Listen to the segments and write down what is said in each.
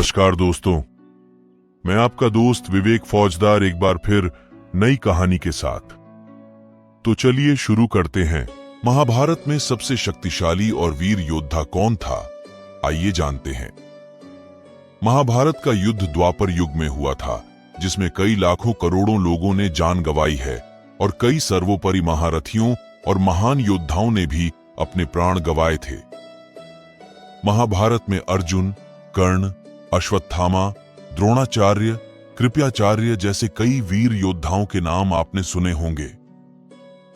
नमस्कार दोस्तों, मैं आपका दोस्त विवेक फौजदार एक बार फिर नई कहानी के साथ। तो चलिए शुरू करते हैं। महाभारत में सबसे शक्तिशाली और वीर योद्धा कौन था, आइए जानते हैं। महाभारत का युद्ध द्वापर युग में हुआ था, जिसमें कई लाखों करोड़ों लोगों ने जान गंवाई है और कई सर्वोपरि महारथियों और महान योद्धाओं ने भी अपने प्राण गंवाए थे। महाभारत में अर्जुन, कर्ण, अश्वत्थामा, द्रोणाचार्य, कृपाचार्य जैसे कई वीर योद्धाओं के नाम आपने सुने होंगे।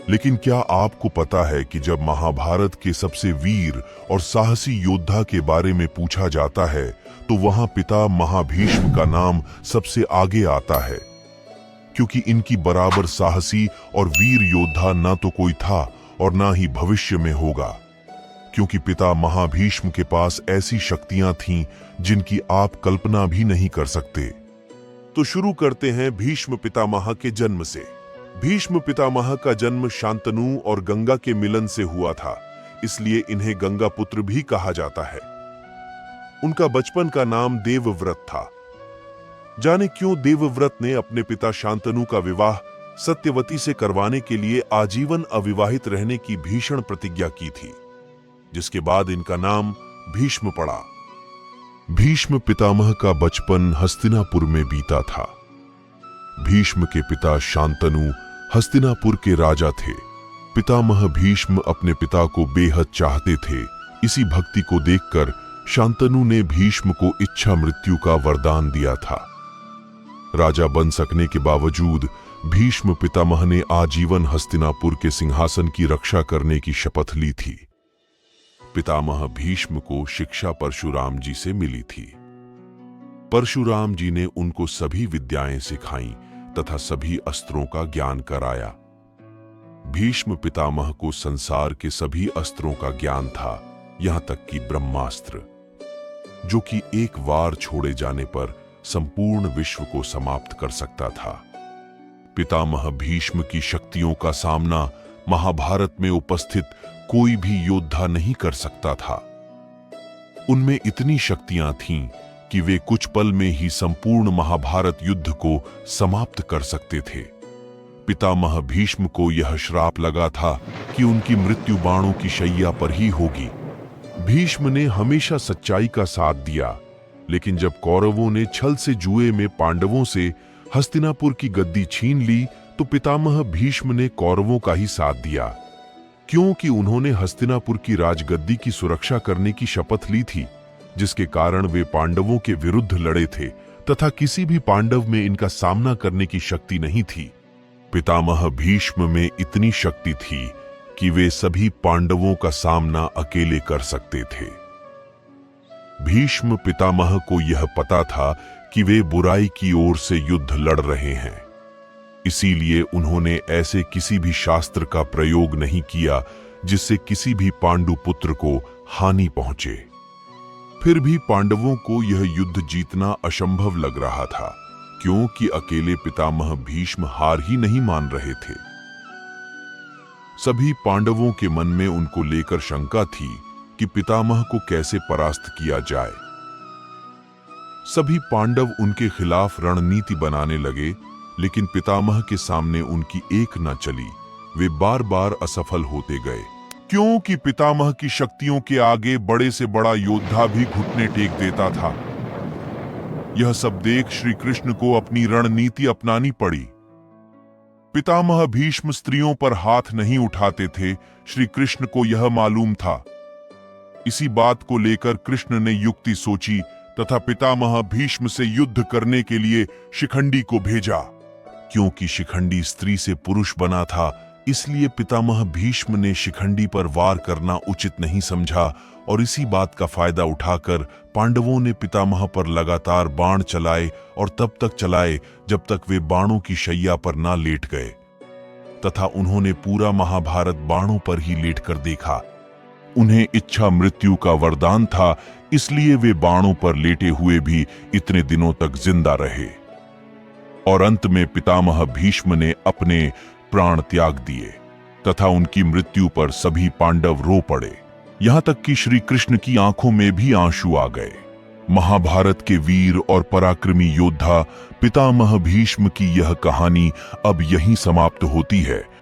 लेकिन क्या आपको पता है कि जब महाभारत के सबसे वीर और साहसी योद्धा के बारे में पूछा जाता है तो वहां पिता महाभीष्म का नाम सबसे आगे आता है, क्योंकि इनकी बराबर साहसी और वीर योद्धा ना तो कोई था और ना ही भविष्य में होगा, क्योंकि पिता महाभीष्म के पास ऐसी शक्तियां थीं जिनकी आप कल्पना भी नहीं कर सकते। तो शुरू करते हैं भीष्म पितामह के जन्म से। भीष्म पितामह का जन्म शांतनु और गंगा के मिलन से हुआ था, इसलिए इन्हें गंगा पुत्र भी कहा जाता है। उनका बचपन का नाम देवव्रत था। जाने क्यों देवव्रत ने अपने पिता शांतनु का विवाह सत्यवती से करवाने के लिए आजीवन अविवाहित रहने की भीषण प्रतिज्ञा की थी, जिसके बाद इनका नाम भीष्म पड़ा। भीष्म पितामह का बचपन हस्तिनापुर में बीता था। भीष्म के पिता शांतनु हस्तिनापुर के राजा थे। पितामह भीष्म अपने पिता को बेहद चाहते थे। इसी भक्ति को देखकर शांतनु ने भीष्म को इच्छा मृत्यु का वरदान दिया था। राजा बन सकने के बावजूद भीष्म पितामह ने आजीवन हस्तिनापुर के सिंहासन की रक्षा करने की शपथ ली थी। पितामह भीष्म को शिक्षा परशुराम जी से मिली थी। परशुराम जी ने उनको सभी विद्याएं सिखाईं तथा सभी अस्त्रों का ज्ञान कराया। भीष्म पितामह को संसार के सभी अस्त्रों का ज्ञान था, यहां तक कि ब्रह्मास्त्र, जो कि एक वार छोड़े जाने पर संपूर्ण विश्व को समाप्त कर सकता था। पितामह भीष्म की शक्तियों का सामना महाभारत में उपस्थित कोई भी योद्धा नहीं कर सकता था। उनमें इतनी शक्तियां थीं कि वे कुछ पल में ही संपूर्ण महाभारत युद्ध को समाप्त कर सकते थे। पितामह भीष्म को यह श्राप लगा था कि उनकी मृत्यु बाणों की शैया पर ही होगी। भीष्म ने हमेशा सच्चाई का साथ दिया, लेकिन जब कौरवों ने छल से जुए में पांडवों से हस्तिनापुर की गद्दी छीन ली तो पितामह भीष्म ने कौरवों का ही साथ दिया, क्योंकि उन्होंने हस्तिनापुर की राजगद्दी की सुरक्षा करने की शपथ ली थी, जिसके कारण वे पांडवों के विरुद्ध लड़े थे तथा किसी भी पांडव में इनका सामना करने की शक्ति नहीं थी। पितामह भीष्म में इतनी शक्ति थी कि वे सभी पांडवों का सामना अकेले कर सकते थे। भीष्म पितामह को यह पता था कि वे बुराई की ओर से युद्ध लड़ रहे हैं, इसीलिए उन्होंने ऐसे किसी भी शास्त्र का प्रयोग नहीं किया जिससे किसी भी पांडु पुत्र को हानि पहुंचे। फिर भी पांडवों को यह युद्ध जीतना असंभव लग रहा था, क्योंकि अकेले पितामह भीष्म हार ही नहीं मान रहे थे। सभी पांडवों के मन में उनको लेकर शंका थी कि पितामह को कैसे परास्त किया जाए। सभी पांडव उनके खिलाफ रणनीति बनाने लगे, लेकिन पितामह के सामने उनकी एक न चली। वे बार बार असफल होते गए, क्योंकि पितामह की शक्तियों के आगे बड़े से बड़ा योद्धा भी घुटने टेक देता था। यह सब देख श्री कृष्ण को अपनी रणनीति अपनानी पड़ी। पितामह भीष्म स्त्रियों पर हाथ नहीं उठाते थे, श्री कृष्ण को यह मालूम था। इसी बात को लेकर कृष्ण ने युक्ति सोची तथा पितामह भीष्म से युद्ध करने के लिए शिखंडी को भेजा। क्योंकि शिखंडी स्त्री से पुरुष बना था, इसलिए पितामह भीष्म ने शिखंडी पर वार करना उचित नहीं समझा और इसी बात का फायदा उठाकर पांडवों ने पितामह पर लगातार बाण चलाए और तब तक चलाए जब तक वे बाणों की शैया पर ना लेट गए, तथा उन्होंने पूरा महाभारत बाणों पर ही लेटकर देखा। उन्हें इच्छा मृत्यु का वरदान था, इसलिए वे बाणों पर लेटे हुए भी इतने दिनों तक जिंदा रहे और अंत में पितामह भीष्म ने अपने प्राण त्याग दिए तथा उनकी मृत्यु पर सभी पांडव रो पड़े। यहां तक कि श्री कृष्ण की आंखों में भी आंसू आ गए। महाभारत के वीर और पराक्रमी योद्धा पितामह भीष्म की यह कहानी अब यहीं समाप्त होती है।